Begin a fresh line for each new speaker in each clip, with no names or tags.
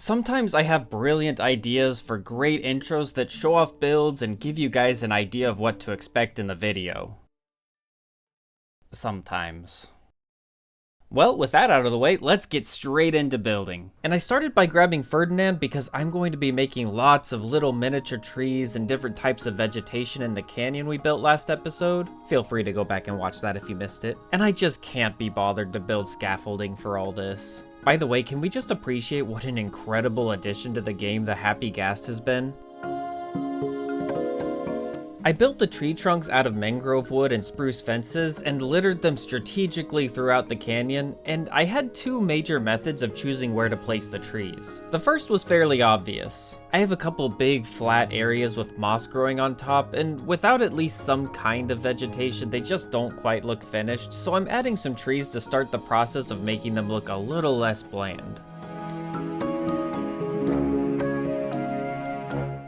Sometimes I have brilliant ideas for great intros that show off builds and give you guys an idea of what to expect in the video. Sometimes. Well, with that out of the way, let's get straight into building. And I started by grabbing Ferdinand because I'm going to be making lots of little miniature trees and different types of vegetation in the canyon we built last episode. Feel free to go back and watch that if you missed it. And I just can't be bothered to build scaffolding for all this. By the way, can we just appreciate what an incredible addition to the game the Happy Ghast has been? I built the tree trunks out of mangrove wood and spruce fences and littered them strategically throughout the canyon, and I had two major methods of choosing where to place the trees. The first was fairly obvious. I have a couple big flat areas with moss growing on top, and without at least some kind of vegetation, they just don't quite look finished, so I'm adding some trees to start the process of making them look a little less bland.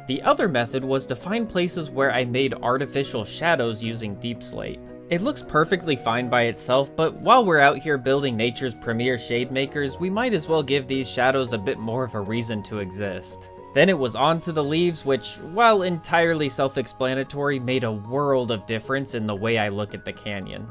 The other method was to find places where I made artificial shadows using deep slate. It looks perfectly fine by itself, but while we're out here building nature's premier shade makers, we might as well give these shadows a bit more of a reason to exist. Then it was on to the leaves, which, while entirely self-explanatory, made a world of difference in the way I look at the canyon.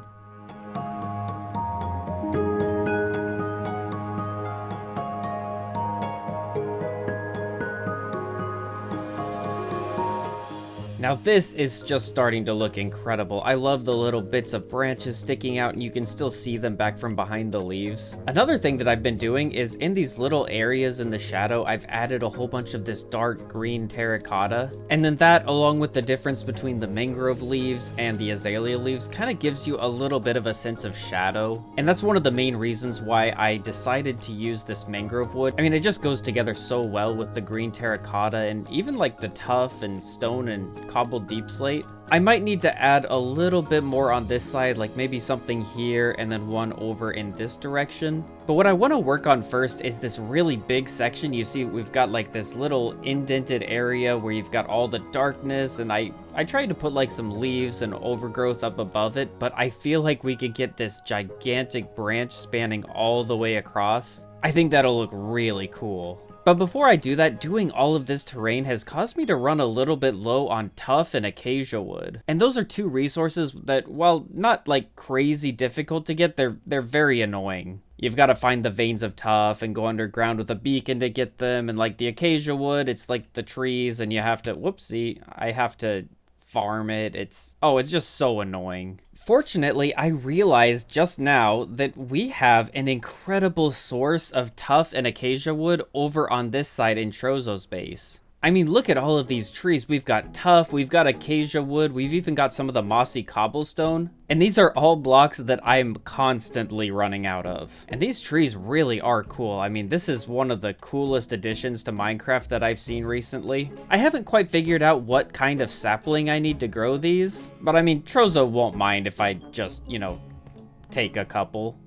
Now this is just starting to look incredible. I love the little bits of branches sticking out and you can still see them back from behind the leaves. Another thing that I've been doing is in these little areas in the shadow, I've added a whole bunch of this dark green terracotta. And then that, along with the difference between the mangrove leaves and the azalea leaves, kind of gives you a little bit of a sense of shadow. And that's one of the main reasons why I decided to use this mangrove wood. I mean, it just goes together so well with the green terracotta and even like the tuff and stone and cobbled deep slate. I might need to add a little bit more on this side, like maybe something here and then one over in this direction. But what I want to work on first is this really big section. You see we've got like this little indented area where you've got all the darkness, and I tried to put like some leaves and overgrowth up above it, but I feel like we could get this gigantic branch spanning all the way across. I think that'll look really cool. But before I do that, doing all of this terrain has caused me to run a little bit low on tuff and acacia wood. And those are two resources that, while not like crazy difficult to get, they're very annoying. You've got to find the veins of tuff and go underground with a beacon to get them, and like the acacia wood, it's like the trees and you have to, whoopsie, I have to farm it. It's just so annoying. Fortunately, I realized just now that we have an incredible source of tuff and acacia wood over on this side in Trozo's base. I mean, look at all of these trees. We've got tuff, we've got acacia wood, we've even got some of the mossy cobblestone. And these are all blocks that I'm constantly running out of. And these trees really are cool. I mean, this is one of the coolest additions to Minecraft that I've seen recently. I haven't quite figured out what kind of sapling I need to grow these, but I mean, Trozo won't mind if I just, take a couple.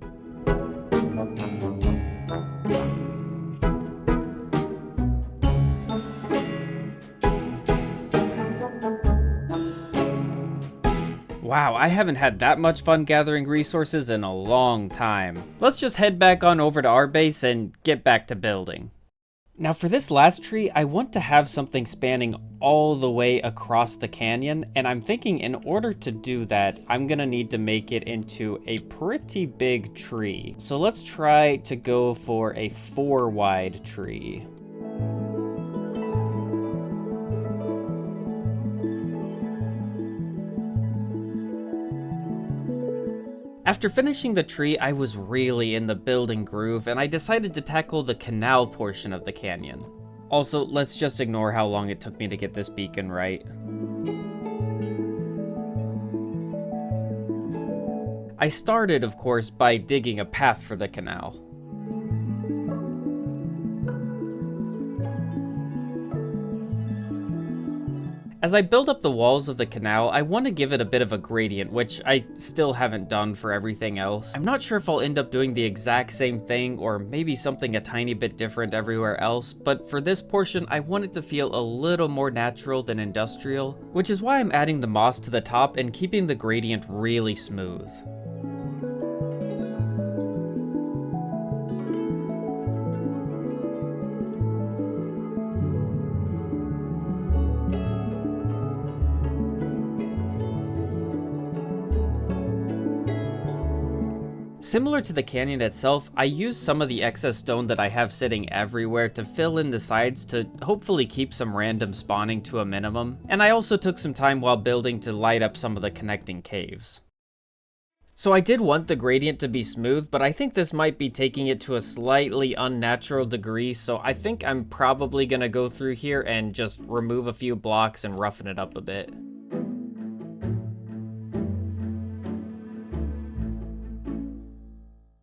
Wow, I haven't had that much fun gathering resources in a long time. Let's just head back on over to our base and get back to building. Now for this last tree, I want to have something spanning all the way across the canyon, and I'm thinking in order to do that, I'm gonna need to make it into a pretty big tree. So let's try to go for a 4-wide tree. After finishing the tree, I was really in the building groove, and I decided to tackle the canal portion of the canyon. Also, let's just ignore how long it took me to get this beacon right. I started, of course, by digging a path for the canal. As I build up the walls of the canal, I want to give it a bit of a gradient, which I still haven't done for everything else. I'm not sure if I'll end up doing the exact same thing, or maybe something a tiny bit different everywhere else, but for this portion, I want it to feel a little more natural than industrial, which is why I'm adding the moss to the top and keeping the gradient really smooth. Similar to the canyon itself, I used some of the excess stone that I have sitting everywhere to fill in the sides to hopefully keep some random spawning to a minimum, and I also took some time while building to light up some of the connecting caves. So I did want the gradient to be smooth, but I think this might be taking it to a slightly unnatural degree, so I think I'm probably gonna go through here and just remove a few blocks and roughen it up a bit.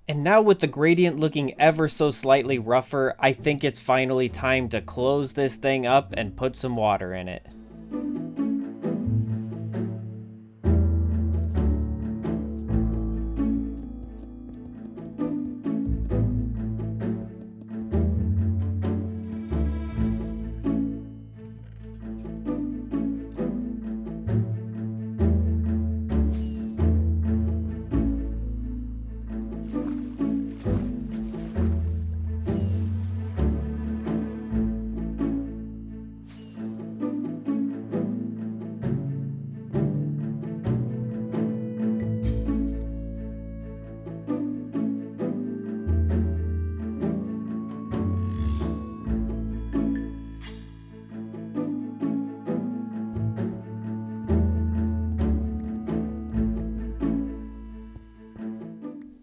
And now with the gradient looking ever so slightly rougher, I think it's finally time to close this thing up and put some water in it.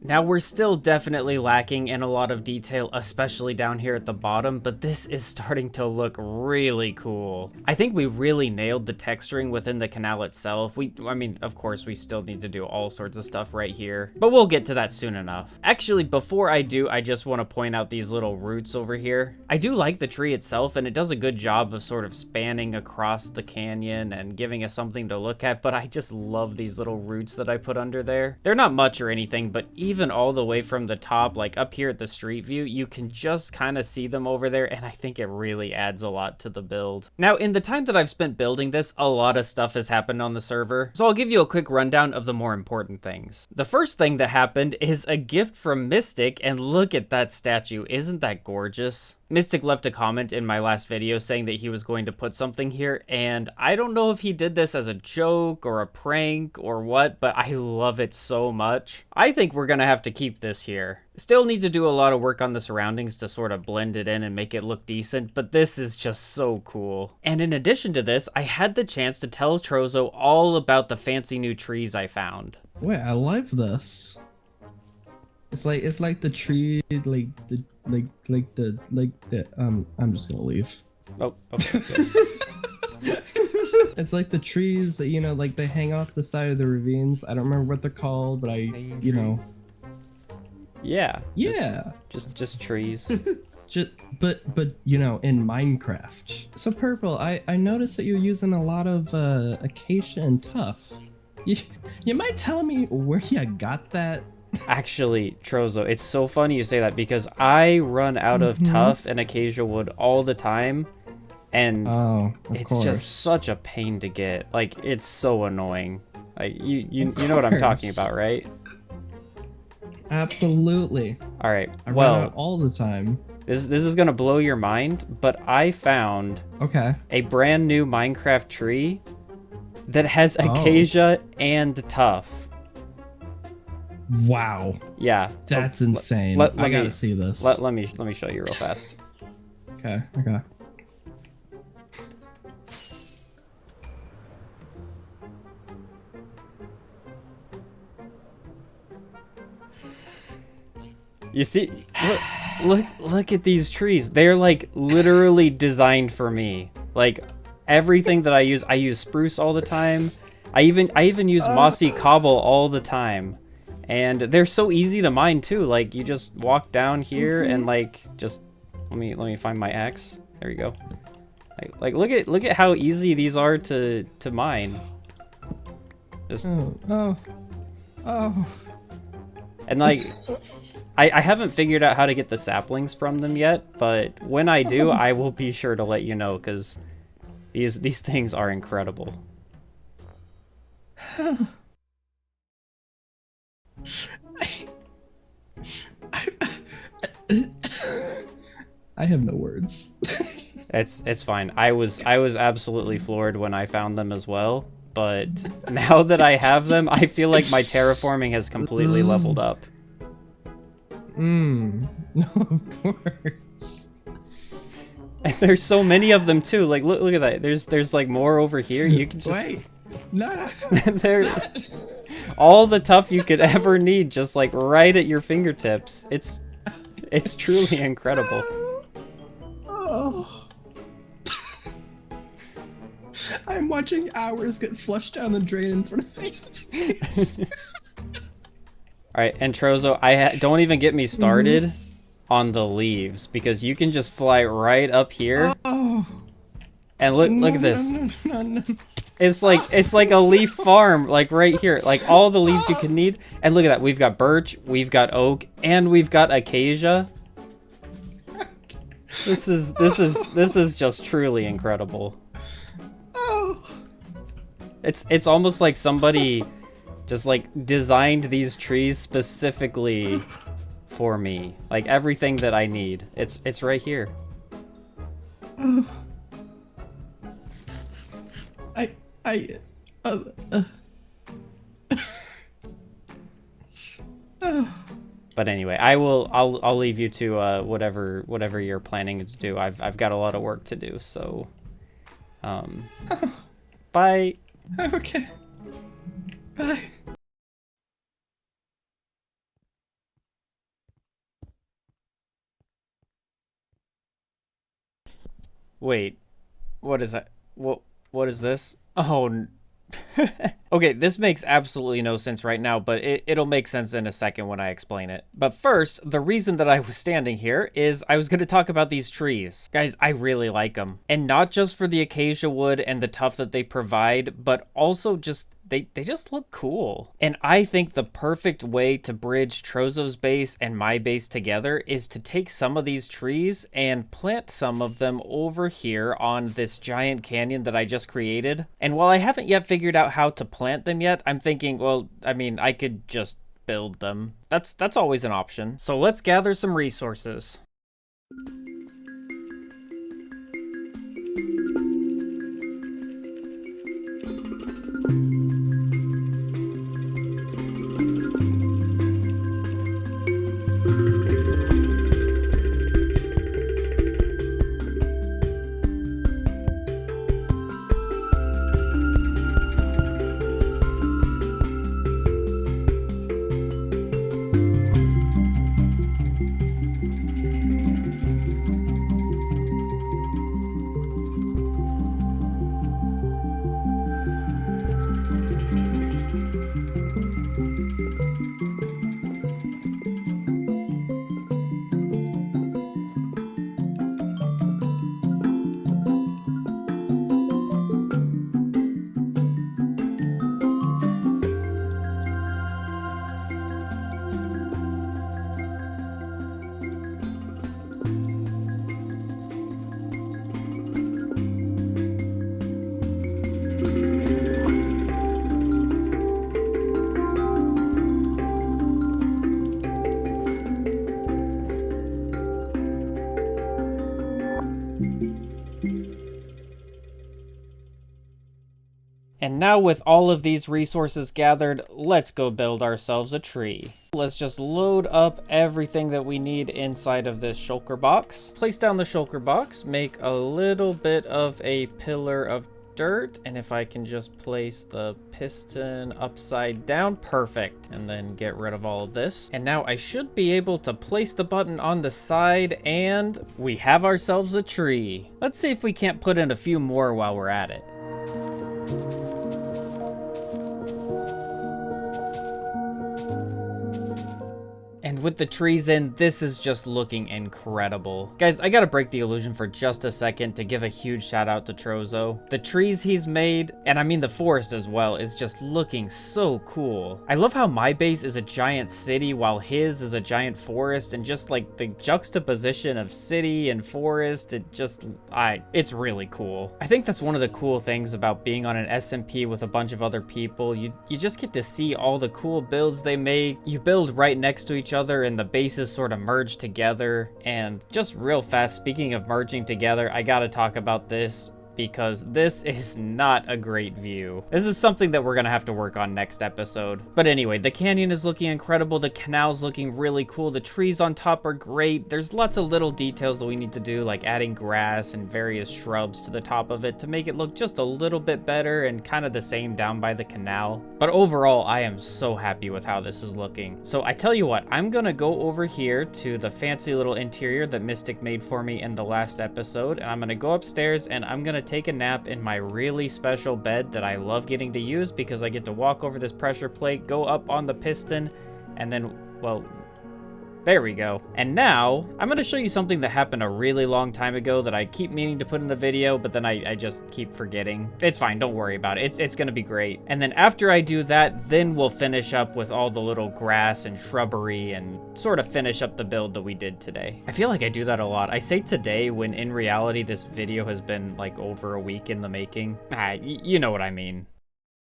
Now we're still definitely lacking in a lot of detail, especially down here at the bottom, but this is starting to look really cool. I think we really nailed the texturing within the canal itself. I mean, of course, we still need to do all sorts of stuff right here, but we'll get to that soon enough. Actually, before I do, I just want to point out these little roots over here. I do like the tree itself, and it does a good job of sort of spanning across the canyon and giving us something to look at, but I just love these little roots that I put under there. They're not much or anything, but even all the way from the top, like up here at the street view, you can just kind of see them over there, and I think it really adds a lot to the build. Now, in the time that I've spent building this, a lot of stuff has happened on the server, so I'll give you a quick rundown of the more important things. The first thing that happened is a gift from Mystic, and look at that statue. Isn't that gorgeous? Mystic left a comment in my last video saying that he was going to put something here, and I don't know if he did this as a joke or a prank or what, but I love it so much. I think we're gonna have to keep this here. Still need to do a lot of work on the surroundings to sort of blend it in and make it look decent, but this is just so cool. And in addition to this, I had the chance to tell Trozo all about the fancy new trees I found.
Wait, I like this. It's like the tree, I'm just gonna leave.
Oh, okay.
It's like the trees that, you know, like they hang off the side of the ravines. I don't remember what they're called, but you know.
Yeah.
Yeah.
Just trees.
But you know, in Minecraft. So Purple, I noticed that you're using a lot of acacia and tuff. You might tell me where you got that?
Actually, Trozo, it's so funny you say that because I run out of tuff and acacia wood all the time, and it's just such a pain to get. Like, it's so annoying. Like, you know what I'm talking about, right?
Absolutely.
All right.
I run out all the time.
This is gonna blow your mind, but I found a brand new Minecraft tree that has acacia and tuff.
Wow.
Yeah.
That's insane. I gotta see this.
Let me show you real fast.
Okay.
You see, look at these trees. They're like literally designed for me. Like everything that I use spruce all the time. I even use mossy cobble all the time. And they're so easy to mine too. Like you just walk down here and like just let me find my axe. There you go. Like look at how easy these are to mine. Just
oh.
And like I haven't figured out how to get the saplings from them yet, but when I do, I will be sure to let you know because these things are incredible.
I have no words.
It's fine. I was absolutely floored when I found them as well, but now that I have them, I feel like my terraforming has completely leveled up.
No, of course.
And there's so many of them too. Like, look at that. There's like more over here. You can just
Wait. No.
there, all the tuff you could ever need, just like right at your fingertips. It's truly incredible.
Oh. I'm watching hours get flushed down the drain in front of me.
All right, and Trozo, don't even get me started on the leaves, because you can just fly right up here.
Oh.
And look at this.
No.
It's like a leaf farm, like right here, like all the leaves you can need. And look at that, we've got birch, we've got oak, and we've got acacia. This is just truly incredible.
Oh.
It's almost like somebody just like designed these trees specifically for me. Like everything that I need. It's right here. But anyway, I'll leave you to whatever you're planning to do. I've got a lot of work to do, so bye.
Okay. Bye.
Wait, what is that? What is this? Oh, okay, this makes absolutely no sense right now, but it'll make sense in a second when I explain it. But first, the reason that I was standing here is I was going to talk about these trees. Guys, I really like them. And not just for the acacia wood and the tuff that they provide, but also just they just look cool. And I think the perfect way to bridge Trozo's base and my base together is to take some of these trees and plant some of them over here on this giant canyon that I just created. And while I haven't yet figured out how to plant them yet, I'm thinking, well, I mean, I could just build them. That's always an option. So let's gather some resources. And now with all of these resources gathered, let's go build ourselves a tree. Let's just load up everything that we need inside of this shulker box. Place down the shulker box, make a little bit of a pillar of dirt, and if I can just place the piston upside down, perfect. And then get rid of all of this. And now I should be able to place the button on the side, and we have ourselves a tree. Let's see if we can't put in a few more while we're at it. And with the trees in, this is just looking incredible. Guys, I gotta break the illusion for just a second to give a huge shout out to Trozo. The trees he's made, and I mean the forest as well, is just looking so cool. I love how my base is a giant city while his is a giant forest, and just like the juxtaposition of city and forest, it's really cool. I think that's one of the cool things about being on an SMP with a bunch of other people. You just get to see all the cool builds they make. You build right next to each other and the bases sort of merge together. And just real fast, speaking of merging together, I gotta talk about this. because this is not a great view. This is something that we're gonna have to work on next episode. But anyway, the canyon is looking incredible. The canal's looking really cool. The trees on top are great. There's lots of little details that we need to do, like adding grass and various shrubs to the top of it to make it look just a little bit better and kind of the same down by the canal. But overall, I am so happy with how this is looking. So I tell you what, I'm gonna go over here to the fancy little interior that Mystic made for me in the last episode, and I'm gonna go upstairs and I'm gonna take a nap in my really special bed that I love getting to use because I get to walk over this pressure plate, go up on the piston, and then, well, there we go. And now, I'm gonna show you something that happened a really long time ago that I keep meaning to put in the video, but then I just keep forgetting. It's fine, don't worry about it. It's gonna be great. And then after I do that, then we'll finish up with all the little grass and shrubbery and sort of finish up the build that we did today. I feel like I do that a lot. I say today when in reality this video has been like over a week in the making. You know what I mean.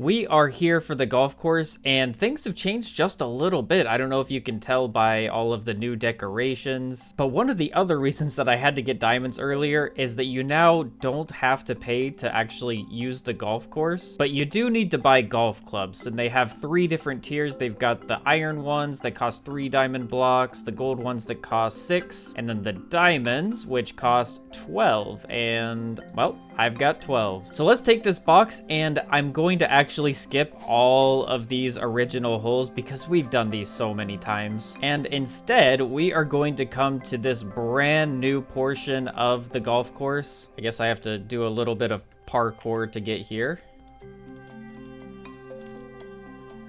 We are here for the golf course, and things have changed just a little bit. I don't know if you can tell by all of the new decorations, but one of the other reasons that I had to get diamonds earlier is that you now don't have to pay to actually use the golf course, but you do need to buy golf clubs, and they have 3 different tiers. They've got the iron ones that cost 3 diamond blocks, the gold ones that cost 6, and then the diamonds, which cost 12, and, well, I've got 12. So let's take this box, and I'm going to actually skip all of these original holes because we've done these so many times. And instead, we are going to come to this brand new portion of the golf course. I guess I have to do a little bit of parkour to get here.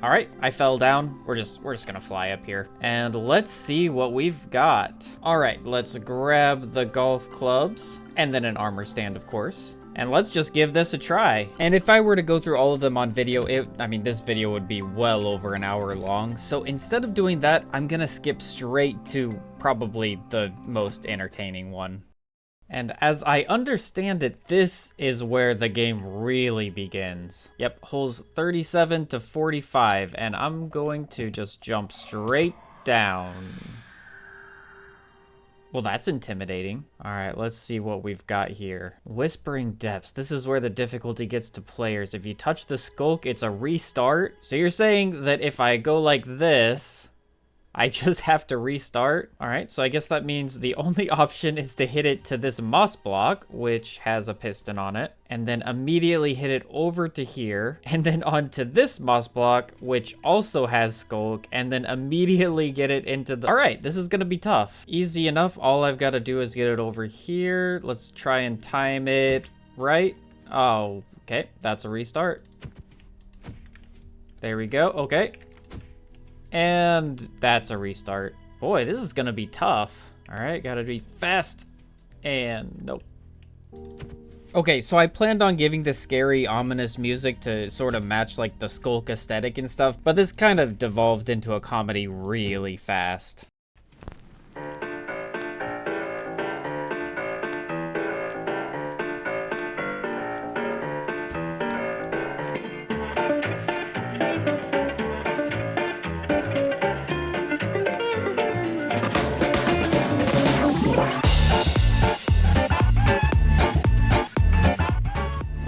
All right, I fell down. We're just gonna fly up here. And let's see what we've got. All right, let's grab the golf clubs and then an armor stand, of course. And let's just give this a try. And if I were to go through all of them on video, this video would be well over an hour long. So instead of doing that, I'm gonna skip straight to probably the most entertaining one. And as I understand it, this is where the game really begins. Yep, holes 37 to 45, and I'm going to just jump straight down. Well, that's intimidating. All right, let's see what we've got here. Whispering Depths. This is where the difficulty gets to players. If you touch the skulk, it's a restart. So you're saying that if I go like this, I just have to restart? All right, so I guess that means the only option is to hit it to this moss block, which has a piston on it, and then immediately hit it over to here, and then onto this moss block, which also has skulk, and then immediately get it into the... All right, this is gonna be tough. Easy enough. All I've got to do is get it over here. Let's try and time it right. Oh, okay, that's a restart. There we go, okay. And that's a restart. Boy, this is gonna be tough. All right, gotta be fast. And nope. Okay, so I planned on giving this scary, ominous music to sort of match like the skulk aesthetic and stuff, but this kind of devolved into a comedy really fast.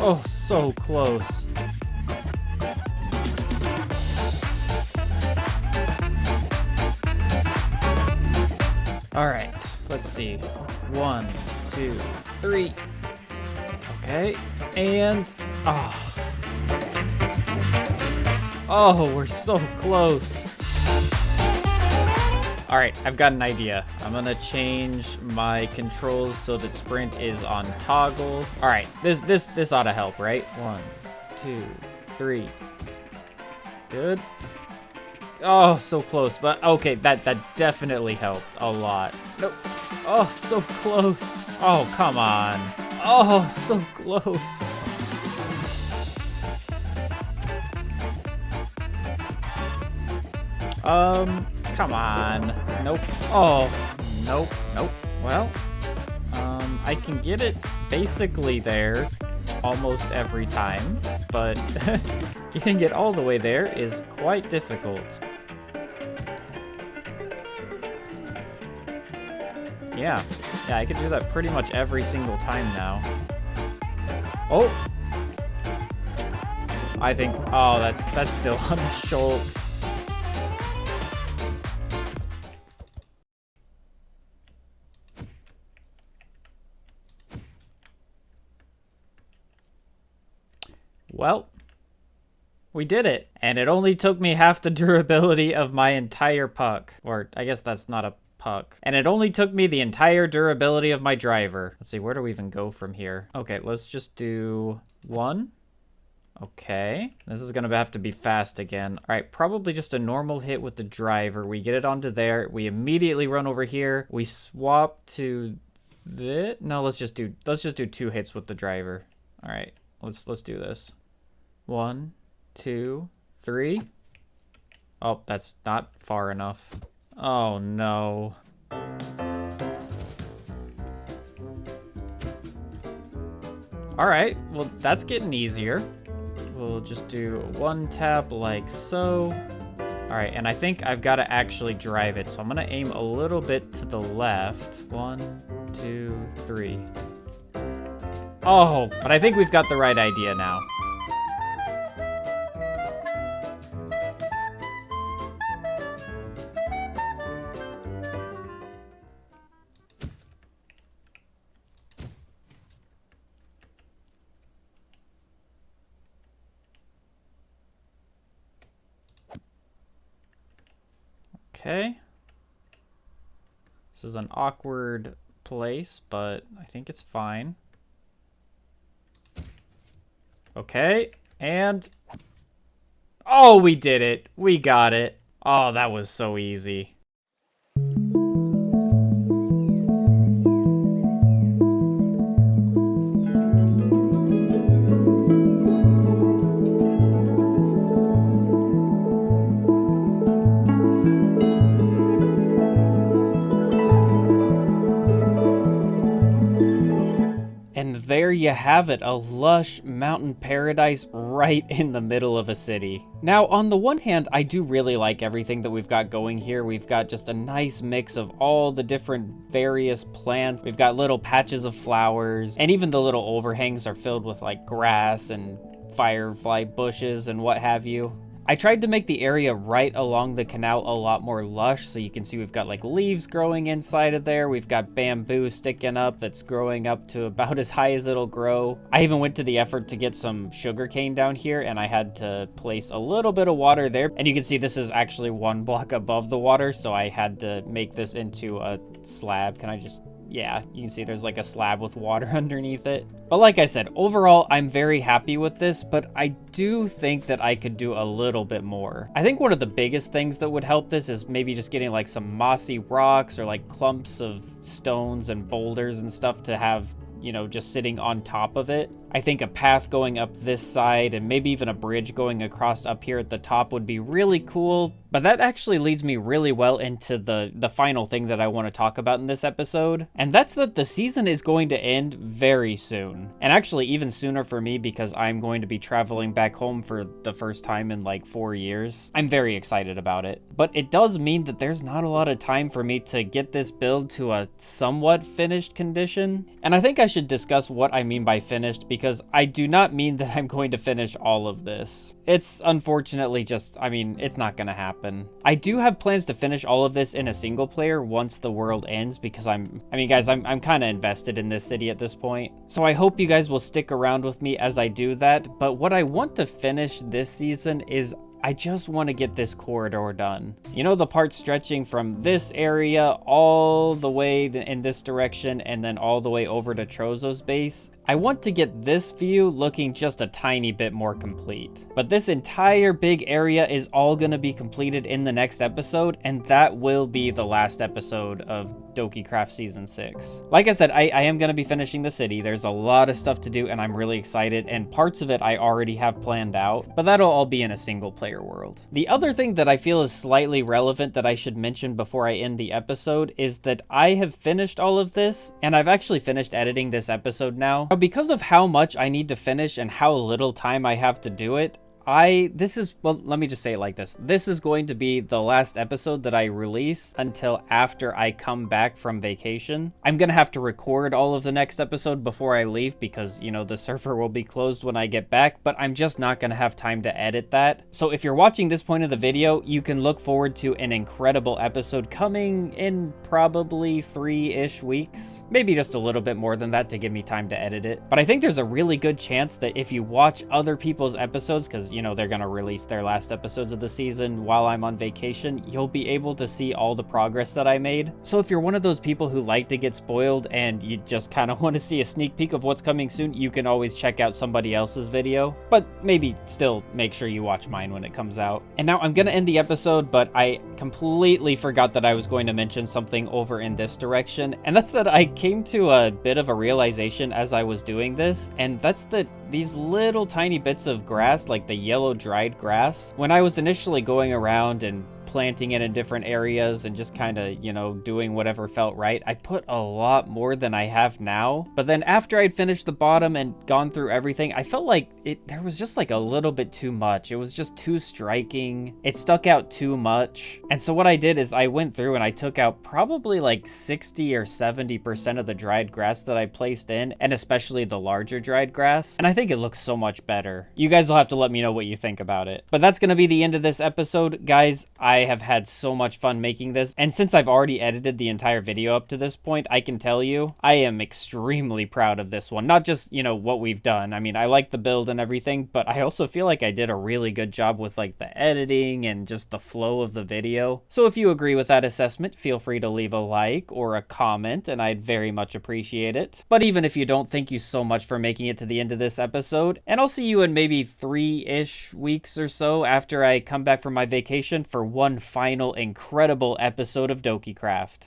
Oh, so close. All right, let's see. 1, 2, 3. Okay, and oh, we're so close. All right, I've got an idea. I'm gonna change my controls so that sprint is on toggle. All right, this ought to help, right? 1, 2, 3. Good. Oh, so close, but okay, that definitely helped a lot. Nope. Oh, so close. Oh, come on. Oh, so close. Come on. Nope. Oh, nope. Well, I can get it basically there almost every time, but getting it all the way there is quite difficult. Yeah, I could do that pretty much every single time now. Oh. I think, oh, that's still on the shoal. Well, we did it. And it only took me half the durability of my entire puck. Or, I guess that's not a puck. And it only took me the entire durability of my driver. Let's see, where do we even go from here? Okay, let's just do 1. Okay, this is gonna have to be fast again. All right, probably just a normal hit with the driver. We get it onto there. We immediately run over here. We swap to this. No, let's just do 2 hits with the driver. All right, let's do this. 1, 2, 3. Oh, that's not far enough. Oh no. All right, well, that's getting easier. We'll just do 1 tap like so. All right, and I think I've got to actually drive it. So I'm gonna aim a little bit to the left. 1, 2, 3. Oh, but I think we've got the right idea now. Okay. This is an awkward place, but I think it's fine. Okay, and... Oh, we did it. We got it. Oh, that was so easy. And there you have it, a lush mountain paradise right in the middle of a city. Now, on the one hand, I do really like everything that we've got going here. We've got just a nice mix of all the different various plants. We've got little patches of flowers, and even the little overhangs are filled with like grass and firefly bushes and what have you. I tried to make the area right along the canal a lot more lush, so you can see we've got like leaves growing inside of there. We've got bamboo sticking up that's growing up to about as high as it'll grow. I even went to the effort to get some sugarcane down here, and I had to place a little bit of water there. And you can see this is actually 1 block above the water, so I had to make this into a slab. Can I just... Yeah, you can see there's like a slab with water underneath it. But like I said, overall, I'm very happy with this, but I do think that I could do a little bit more. I think one of the biggest things that would help this is maybe just getting like some mossy rocks or like clumps of stones and boulders and stuff to have, you know, just sitting on top of it. I think a path going up this side and maybe even a bridge going across up here at the top would be really cool. But that actually leads me really well into the final thing that I want to talk about in this episode. And that's that the season is going to end very soon. And actually even sooner for me because I'm going to be traveling back home for the first time in like 4 years. I'm very excited about it. But it does mean that there's not a lot of time for me to get this build to a somewhat finished condition. And I think I should discuss what I mean by finished because I do not mean that I'm going to finish all of this. It's unfortunately just, I mean, it's not going to happen. I do have plans to finish all of this in a single player once the world ends because I'm kind of invested in this city at this point. So I hope you guys will stick around with me as I do that. But what I want to finish this season is I just want to get this corridor done. You know, the part stretching from this area all the way in this direction and then all the way over to Trozo's base? I want to get this view looking just a tiny bit more complete. But this entire big area is all going to be completed in the next episode, and that will be the last episode of DokiCraft Season 6. Like I said, I am going to be finishing the city. There's a lot of stuff to do, and I'm really excited, and parts of it I already have planned out, but that'll all be in a single player world. The other thing that I feel is slightly relevant that I should mention before I end the episode is that I have finished all of this, and I've actually finished editing this episode now. Because of how much I need to finish and how little time I have to do it, well, let me just say it like this. This is going to be the last episode that I release until after I come back from vacation. I'm gonna have to record all of the next episode before I leave because, you know, the server will be closed when I get back, but I'm just not gonna have time to edit that. So if you're watching this point of the video, you can look forward to an incredible episode coming in probably 3-ish weeks. Maybe just a little bit more than that to give me time to edit it. But I think there's a really good chance that if you watch other people's episodes, because, you know, they're gonna release their last episodes of the season while I'm on vacation, you'll be able to see all the progress that I made. So if you're one of those people who like to get spoiled and you just kind of want to see a sneak peek of what's coming soon, you can always check out somebody else's video, but maybe still make sure you watch mine when it comes out. And now I'm gonna end the episode, but I completely forgot that I was going to mention something over in this direction, and that's that I came to a bit of a realization as I was doing this, and that's that these little tiny bits of grass, like the yellow dried grass, when I was initially going around and planting it in different areas and just kind of, you know, doing whatever felt right, I put a lot more than I have now. But then after I'd finished the bottom and gone through everything, I felt like there was just like a little bit too much. It was just too striking. It stuck out too much. And so what I did is I went through and I took out probably like 60 or 70% of the dried grass that I placed in, and especially the larger dried grass. And I think it looks so much better. You guys will have to let me know what you think about it. But that's going to be the end of this episode. Guys, I have had so much fun making this, and since I've already edited the entire video up to this point, I can tell you I am extremely proud of this one. Not just, you know, what we've done. I mean, I like the build and everything, but I also feel like I did a really good job with like the editing and just the flow of the video. So if you agree with that assessment, feel free to leave a like or a comment, and I'd very much appreciate it. But even if you don't, thank you so much for making it to the end of this episode, and I'll see you in maybe 3-ish weeks or so after I come back from my vacation for one final incredible episode of Dokicraft.